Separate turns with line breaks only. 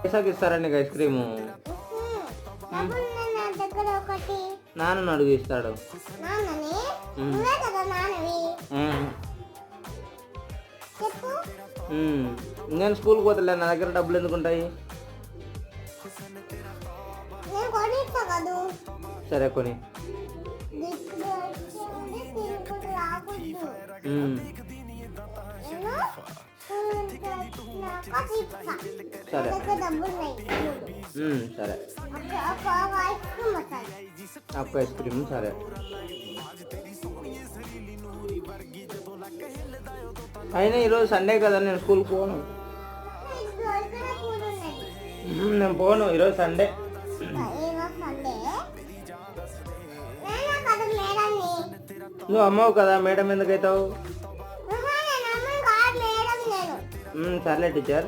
పైసాకి ఇస్తారండి నీకు ice cream.
డబ్బులు ఉన్నాయి నా దగ్గర ఒకటి.
నాన్న అడుగు ఇస్తాడు.
నాన్నని నువ్వే కదా నాన్నవి. చెప్పు.
నేను స్కూల్కి పోతలే, నా దగ్గర డబ్బులు ఎందుకు ఉంటాయి?
నేను కొనిస్తా కదూ.
సరే కొని.
దిక్కులు వచ్చింది తిరుగుడు రాకూడదు. నేను వచ్చినాక తీస్తా.
సరే.
నా దగ్గర డబ్బులు ఉన్నాయి.
సరే.
ఒక ఐస్ క్రీమ్ వస్తుంది.
ఒక్క ఐస్ క్రీమ్ సరే. అయినా ఈరోజు సండే కదా, నేను స్కూల్కి పోను. నేను పోను, ఈరోజు సండే. నువ్వు అమ్మవు కదా, మేడం ఎందుకు అవుతావు? సర్లే టీచర్.